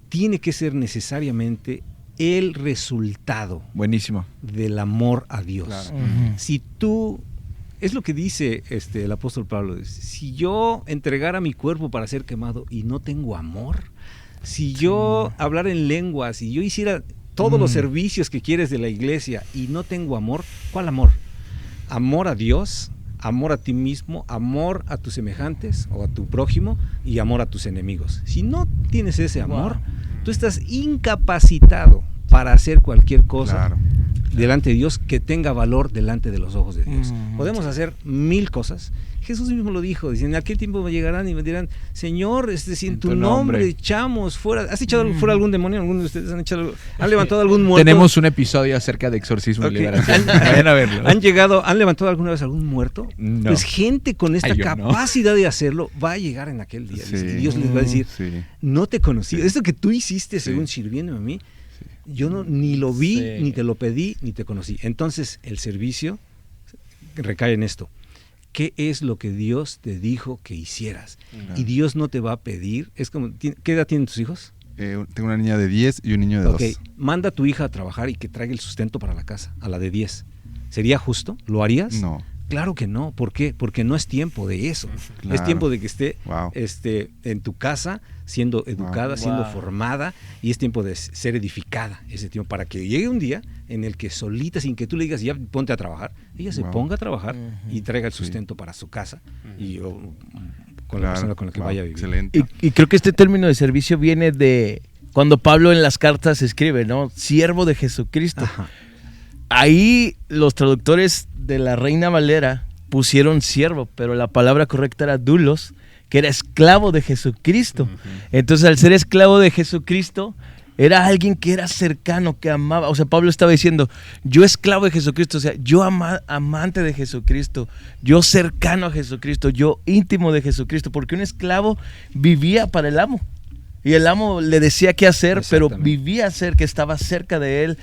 tiene que ser necesariamente el resultado Buenísimo. del amor a Dios. Claro. Si tú, es lo que dice el apóstol Pablo, si yo entregara mi cuerpo para ser quemado y no tengo amor, si yo hablara en lenguas y yo hiciera todos los servicios que quieres de la iglesia y no tengo amor, ¿cuál amor? Amor a Dios, amor a ti mismo, amor a tus semejantes o a tu prójimo y amor a tus enemigos. Si no tienes ese amor, tú estás incapacitado para hacer cualquier cosa Claro. delante de Dios que tenga valor delante de los ojos de Dios. Podemos hacer 1000 cosas. Jesús mismo lo dijo, dice, en aquel tiempo me llegarán y me dirán, Señor, si en tu nombre echamos fuera, ¿has echado fuera algún demonio? ¿Alguno de ustedes han levantado algún muerto? Tenemos un episodio acerca de exorcismo y liberación. Vayan a verlo. ¿Han levantado alguna vez algún muerto? No. Pues gente con esta Ay, yo no. capacidad de hacerlo va a llegar en aquel día. Sí. Y Dios les va a decir, Sí. no te conocí. Sí. Esto que tú hiciste Sí. según sirviéndome a mí, yo ni lo vi, Sí. ni te lo pedí, ni te conocí. Entonces, el servicio recae en esto. ¿Qué es lo que Dios te dijo que hicieras? Y Dios no te va a pedir. Es como, ¿qué edad tienen tus hijos? Tengo una niña de 10 y un niño de 2. Ok, manda a tu hija a trabajar y que traiga el sustento para la casa, a la de 10. ¿Sería justo? ¿Lo harías? No. Claro que no. ¿Por qué? Porque no es tiempo de eso. Claro. Es tiempo de que esté Wow. en tu casa, siendo educada, Wow. siendo Wow. formada, y es tiempo de ser edificada. Ese tiempo para que llegue un día en el que solita, sin que tú le digas, ya ponte a trabajar, ella se Wow. ponga a trabajar y traiga el sustento para su casa y con la persona con la que vaya a vivir. Excelente. Y creo que este término de servicio viene de cuando Pablo en las cartas escribe, ¿no? Siervo de Jesucristo. Ajá. Ahí los traductores de la Reina Valera pusieron siervo, pero la palabra correcta era doulos, que era esclavo de Jesucristo. Entonces, al ser esclavo de Jesucristo, era alguien que era cercano, que amaba. O sea, Pablo estaba diciendo, yo esclavo de Jesucristo, o sea, yo amante de Jesucristo, yo cercano a Jesucristo, yo íntimo de Jesucristo, porque un esclavo vivía para el amo. Y el amo le decía qué hacer, pero vivía cerca, estaba cerca de él,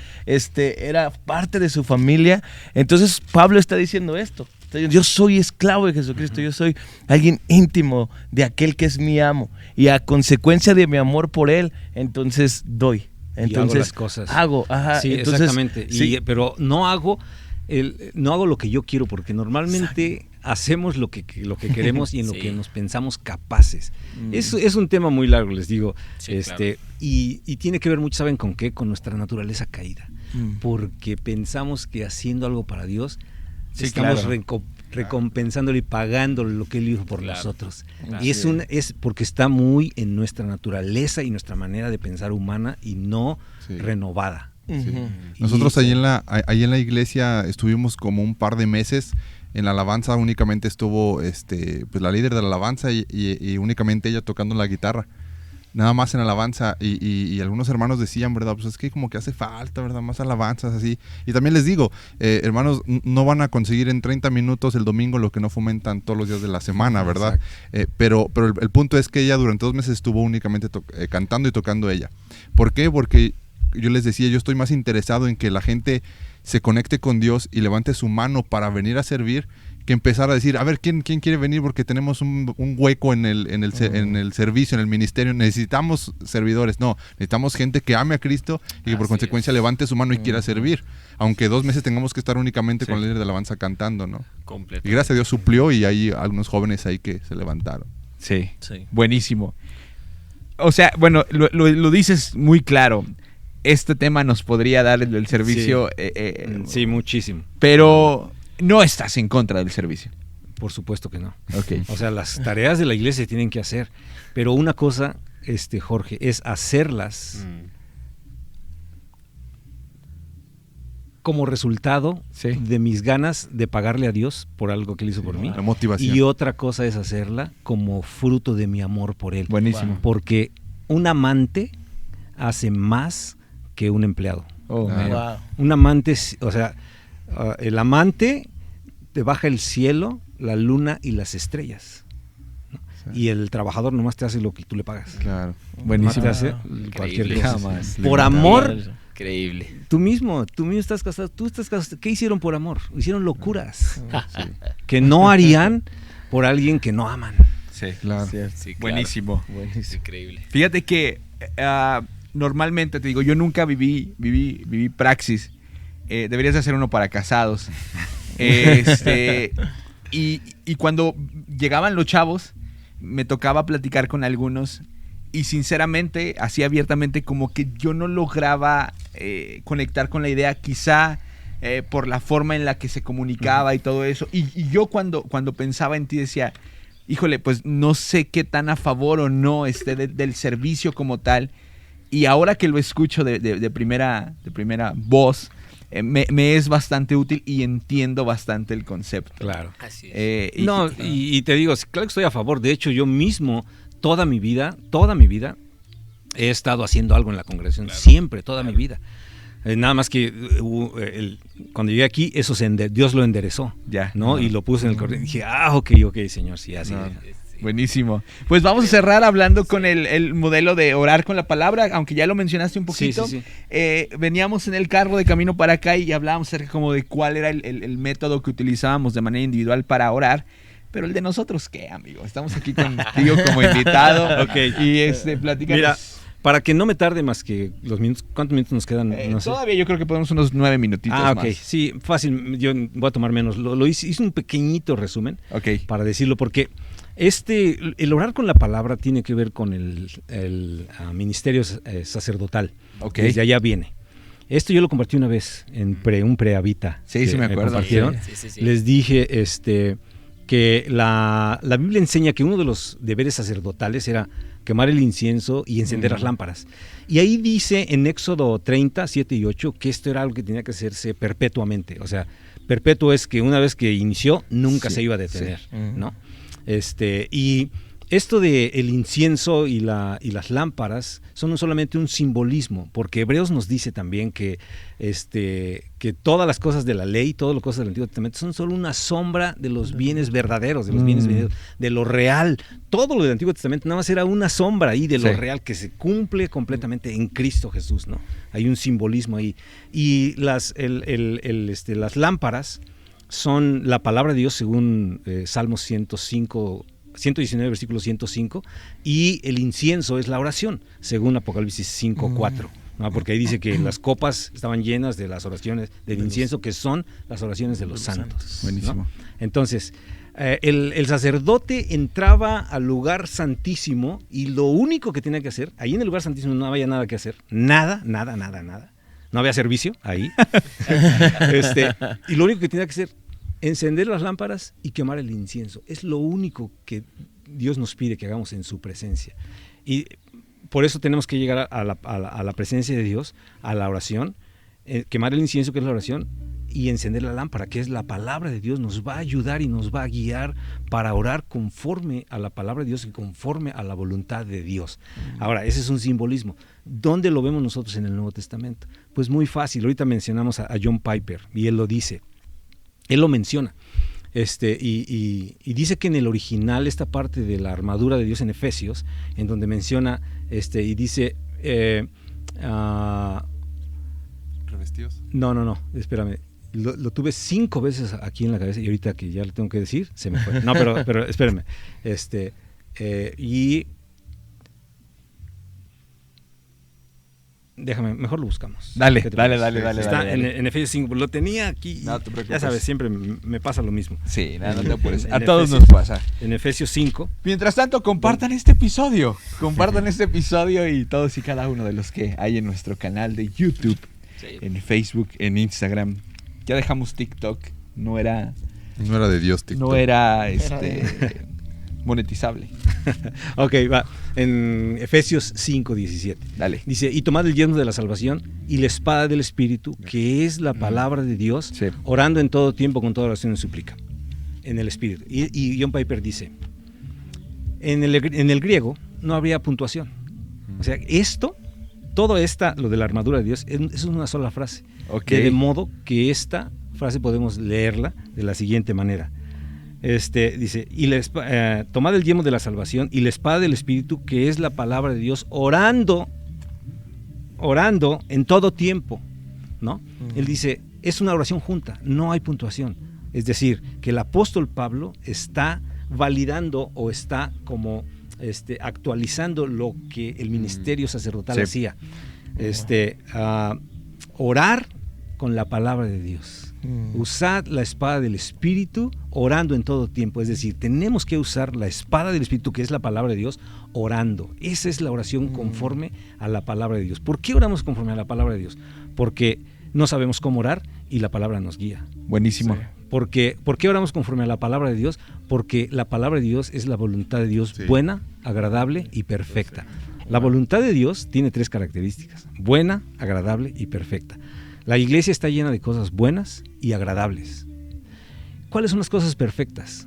era parte de su familia. Entonces Pablo está diciendo esto. Yo soy esclavo de Jesucristo, yo soy alguien íntimo de aquel que es mi amo. Y a consecuencia de mi amor por él, entonces doy. Entonces y hago las cosas. Sí, entonces, exactamente. Sí. Pero no hago lo que yo quiero, porque normalmente hacemos lo que queremos y en lo que nos pensamos capaces. Es un tema muy largo, les digo. Sí, claro. Y tiene que ver mucho, ¿saben con qué? Con nuestra naturaleza caída. Porque pensamos que haciendo algo para Dios estamos recompensándole y pagándole lo que Él hizo por nosotros. Claro. Y es porque está muy en nuestra naturaleza y nuestra manera de pensar humana y no renovada. Sí. Nosotros ahí en la iglesia estuvimos como un par de meses. En la alabanza únicamente estuvo pues la líder de la alabanza y únicamente ella tocando la guitarra. nada más en alabanza, y algunos hermanos decían, ¿verdad? Pues es que como que hace falta, ¿verdad? Más alabanzas así. Y también les digo, hermanos, no van a conseguir en 30 minutos el domingo lo que no fomentan todos los días de la semana, ¿verdad? Pero el punto es que ella durante 2 meses estuvo únicamente cantando y tocando ella. ¿Por qué? Porque yo les decía, yo estoy más interesado en que la gente se conecte con Dios y levante su mano para venir a servir, que empezar a decir, a ver, ¿quién quiere venir? Porque tenemos un hueco en el servicio, en el ministerio, necesitamos servidores. No, necesitamos gente que ame a Cristo y que por consecuencia levante su mano y quiera servir. Aunque 2 meses tengamos que estar únicamente con el líder de alabanza cantando, ¿no? Completo. Y gracias a Dios suplió, y hay algunos jóvenes ahí que se levantaron. Sí. Buenísimo. O sea, bueno, lo dices muy claro. Este tema nos podría dar el servicio. Sí, muchísimo. Pero no estás en contra del servicio. Por supuesto que no. Okay. O sea, las tareas de la iglesia se tienen que hacer. Pero una cosa, Jorge, es hacerlas como resultado de mis ganas de pagarle a Dios por algo que Él hizo por mí. La motivación. Y otra cosa es hacerla como fruto de mi amor por Él. Buenísimo. Porque un amante hace más que un empleado. Un amante, o sea, el amante te baja el cielo, la luna y las estrellas, ¿no? Y el trabajador nomás te hace lo que tú le pagas. Claro. Buenísimo. Te hace cualquier cosa. Por amor. Increíble. Tú mismo estás casado, ¿qué hicieron por amor? Hicieron locuras que no harían por alguien que no aman. Sí, claro. Sí, claro. Buenísimo. Increíble. Fíjate que normalmente, te digo, yo nunca viví praxis. Deberías de hacer uno para casados. Y cuando llegaban los chavos, me tocaba platicar con algunos, y sinceramente, así abiertamente, como que yo no lograba conectar con la idea, quizá por la forma en la que se comunicaba y todo eso. Y yo cuando pensaba en ti decía, híjole, pues no sé qué tan a favor o no del servicio como tal. Y ahora que lo escucho de primera voz, me es bastante útil y entiendo bastante el concepto. Claro. Así es. Y te digo, claro que estoy a favor. De hecho, yo mismo, toda mi vida, he estado haciendo algo en la congregación. Claro. Siempre, toda mi vida. Nada más que cuando llegué aquí, eso Dios lo enderezó. Ya. ¿no? Y lo puse en el correo. Y dije, ok, Señor, sí, así. Buenísimo. Pues vamos a cerrar hablando con el modelo de orar con la palabra, aunque ya lo mencionaste un poquito. Sí. Veníamos en el carro de camino para acá y hablábamos acerca como de cuál era el método que utilizábamos de manera individual para orar. Pero el de nosotros, ¿qué, amigo? Estamos aquí contigo como invitado. Y platícanos. Mira, para que no me tarde más que los minutos, ¿cuántos minutos nos quedan? No sé. Todavía yo creo que podemos unos 9 minutitos más. Ok, sí, fácil. Yo voy a tomar menos. Lo hice un pequeñito resumen para decirlo, porque el orar con la palabra tiene que ver con el ministerio sacerdotal. Desde allá viene. Esto yo lo compartí una vez en un pre-Habita. Sí, me acuerdo. Compartieron. Sí. Les dije que la Biblia enseña que uno de los deberes sacerdotales era quemar el incienso y encender las lámparas. Y ahí dice en Éxodo 30, 7 y 8 que esto era algo que tenía que hacerse perpetuamente. O sea, perpetuo es que una vez que inició, nunca se iba a detener, ¿no? Y esto de el incienso y las lámparas son solamente un simbolismo, porque Hebreos nos dice también que todas las cosas de la ley, todas las cosas del Antiguo Testamento son solo una sombra de los bienes verdaderos, de los bienes venideros, de lo real. Todo lo del Antiguo Testamento nada más era una sombra ahí de lo real que se cumple completamente en Cristo Jesús, ¿no? Hay un simbolismo ahí. Y las lámparas son la palabra de Dios según Salmos 119, versículo 105, y el incienso es la oración, según Apocalipsis 5:4, ¿no? Porque ahí dice que las copas estaban llenas de las oraciones del incienso, que son las oraciones de los santos. Buenísimo. ¿No? Entonces, el sacerdote entraba al lugar santísimo y lo único que tenía que hacer, ahí en el lugar santísimo no había nada que hacer, nada. No había servicio ahí. Y lo único que tenía que hacer, encender las lámparas y quemar el incienso. Es lo único que Dios nos pide que hagamos en su presencia. Y por eso tenemos que llegar a la presencia de Dios, a la oración, quemar el incienso, que es la oración, y encender la lámpara, que es la palabra de Dios, nos va a ayudar y nos va a guiar para orar conforme a la palabra de Dios y conforme a la voluntad de Dios. Ahora, ese es un simbolismo. ¿Dónde lo vemos nosotros en el Nuevo Testamento? Pues muy fácil. Ahorita mencionamos a John Piper y él lo dice. Él lo menciona. Y dice que en el original, esta parte de la armadura de Dios en Efesios, en donde menciona y dice... ¿Revestidos? No, espérame. Lo tuve 5 veces aquí en la cabeza y ahorita que ya lo tengo que decir, se me fue. No, pero espérame. Déjame, mejor lo buscamos. Dale. Está en Efesios 5. Lo tenía aquí. No te preocupes. Ya sabes, siempre me pasa lo mismo. Sí, no te apures. A En todos Efesios- nos pasa. En Efesios 5. Mientras tanto, compartan este episodio. Compartan este episodio y todos y cada uno de los que hay en nuestro canal de YouTube, en Facebook, en Instagram. Ya dejamos TikTok. No era de Dios, TikTok. no era monetizable. Ok, va. En Efesios 5:17. Dale. Dice, y tomad el yelmo de la salvación y la espada del Espíritu, que es la palabra de Dios, Sí. orando en todo tiempo con toda oración y súplica. En el Espíritu. Y John Piper dice, en el griego no habría puntuación. O sea, lo de la armadura de Dios, es una sola frase. Ok. De modo que esta frase podemos leerla de la siguiente manera. Dice, tomad el yelmo de la salvación y la espada del Espíritu, que es la palabra de Dios, orando en todo tiempo, ¿no? Él dice, es una oración junta, no hay puntuación. Es decir, que el apóstol Pablo está validando o está como actualizando lo que el ministerio sacerdotal Sí. hacía. Orar con la palabra de Dios. Usad la espada del Espíritu orando en todo tiempo. Es decir, tenemos que usar la espada del Espíritu, que es la palabra de Dios, orando. Esa es la oración conforme a la palabra de Dios. ¿Por qué oramos conforme a la palabra de Dios? Porque no sabemos cómo orar y la palabra nos guía. Buenísimo. ¿Por qué oramos conforme a la palabra de Dios? Porque la palabra de Dios es la voluntad de Dios, Sí. buena, agradable y perfecta. La voluntad de Dios tiene 3 características: buena, agradable y perfecta. La iglesia está llena de cosas buenas y agradables. ¿Cuáles son las cosas perfectas?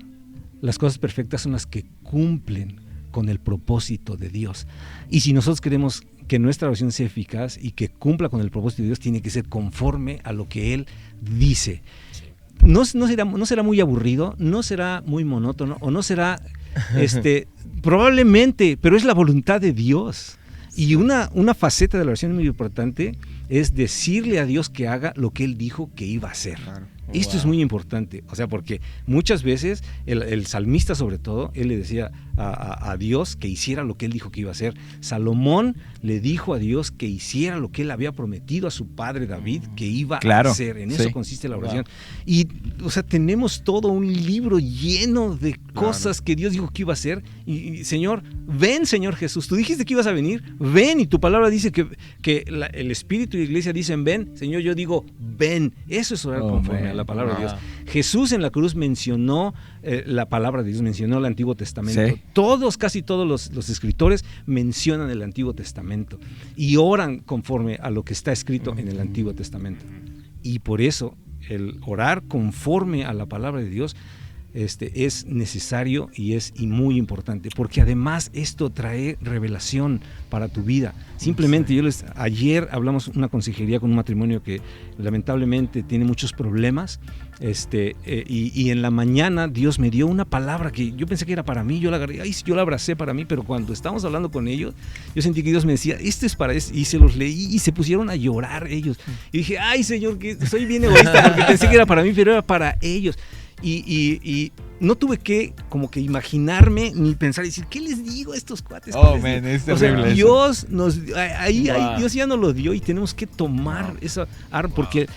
Las cosas perfectas son las que cumplen con el propósito de Dios. Y si nosotros queremos que nuestra oración sea eficaz y que cumpla con el propósito de Dios, tiene que ser conforme a lo que Él dice. No será muy aburrido, no será muy monótono, o no será, probablemente, pero es la voluntad de Dios. Y una faceta de la oración muy importante es decirle a Dios que haga lo que Él dijo que iba a hacer. Claro. Esto es muy importante, o sea, porque muchas veces el salmista, sobre todo, él le decía a Dios que hiciera lo que él dijo que iba a hacer. Salomón le dijo a Dios que hiciera lo que él había prometido a su padre David que iba Claro, a hacer. En eso sí. consiste la oración. Y, o sea, tenemos todo un libro lleno de cosas que Dios dijo que iba a hacer. Y, Señor, ven, Señor Jesús, tú dijiste que ibas a venir, ven, y tu palabra dice que el Espíritu y la Iglesia dicen ven. Señor, yo digo ven. Eso es orar conforme a la palabra de Dios. Jesús en la cruz mencionó la palabra de Dios, mencionó el Antiguo Testamento. Sí. Casi todos los escritores mencionan el Antiguo Testamento y oran conforme a lo que está escrito en el Antiguo Testamento. Y por eso el orar conforme a la palabra de Dios es necesario y muy importante, porque además esto trae revelación para tu vida. Simplemente ayer hablamos una consejería con un matrimonio que lamentablemente tiene muchos problemas, y en la mañana Dios me dio una palabra que yo pensé que era para mí, yo la agarré, yo la abracé para mí, pero cuando estábamos hablando con ellos, yo sentí que Dios me decía, esto es para eso, y se los leí y se pusieron a llorar ellos. Y dije, ay Señor, que soy bien egoísta, porque pensé que era para mí, pero era para ellos. Y no tuve que como que imaginarme ni pensar y decir, ¿qué les digo a estos cuates? Oh, man, es terrible eso. Dios Dios ya nos lo dio y tenemos que tomar esa arma, porque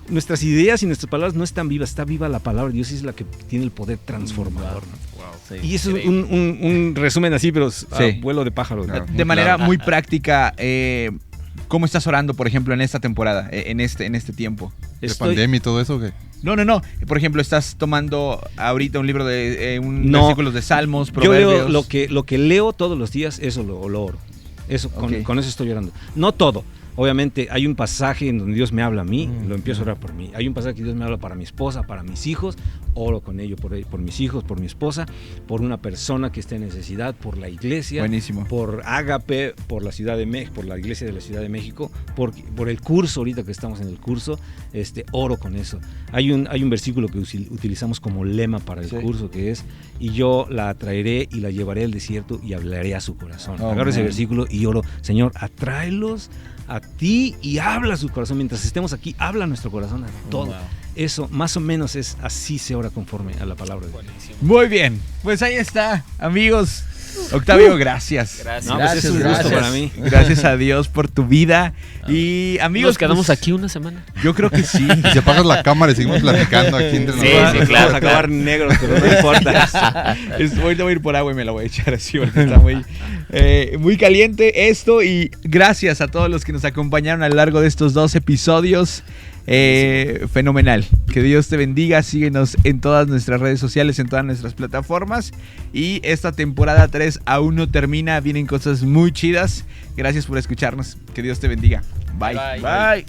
nuestras ideas y nuestras palabras no están vivas, está viva la palabra de Dios y es la que tiene el poder transformador, ¿no? Y eso es un resumen así, pero vuelo de pájaro, ¿no? De manera muy práctica, ¿cómo estás orando, por ejemplo, en esta temporada, en este tiempo? ¿De pandemia y todo eso o qué? No. Por ejemplo, ¿estás tomando ahorita un libro de versículos de Salmos, Yo Proverbios? leo lo que leo todos los días, eso lo oro. Eso, Ok. con eso estoy orando. No todo, Obviamente hay un pasaje en donde Dios me habla a mí, lo empiezo a orar por mí. Hay un pasaje que Dios me habla para mi esposa, para mis hijos, oro con ello por mis hijos, por mi esposa, por una persona que esté en necesidad, por la iglesia, Buenísimo. por Ágape, por la Ciudad de México, por la iglesia de la Ciudad de México, por el curso, ahorita que estamos en el curso, oro con eso. Hay un versículo que utilizamos como lema para el curso, que es: y yo la atraeré y la llevaré al desierto y hablaré a su corazón. Agarro ese versículo y oro: Señor, atráelos a ti y habla a su corazón. Mientras estemos aquí, habla a nuestro corazón a todo. Eso más o menos es así, se ora conforme a la palabra de Dios. Muy bien, pues ahí está, amigos. Octavio, gracias. Gracias. Pues es un gusto para mí. Gracias a Dios por tu vida. Y amigos, ¿Nos quedamos pues, aquí una semana? Yo creo que sí. Y si apagas la cámara y seguimos platicando aquí entre Sí, nosotros. sí, claro. Vamos a acabar negros, pero no importa. Ahorita voy a ir por agua y me la voy a echar así porque está muy caliente esto. Y gracias a todos los que nos acompañaron a lo largo de estos 2 episodios. Fenomenal. Que Dios te bendiga. Síguenos en todas nuestras redes sociales, en todas nuestras plataformas. Y esta temporada 3 aún no termina. Vienen cosas muy chidas. Gracias por escucharnos. Que Dios te bendiga. Bye. Bye. Bye.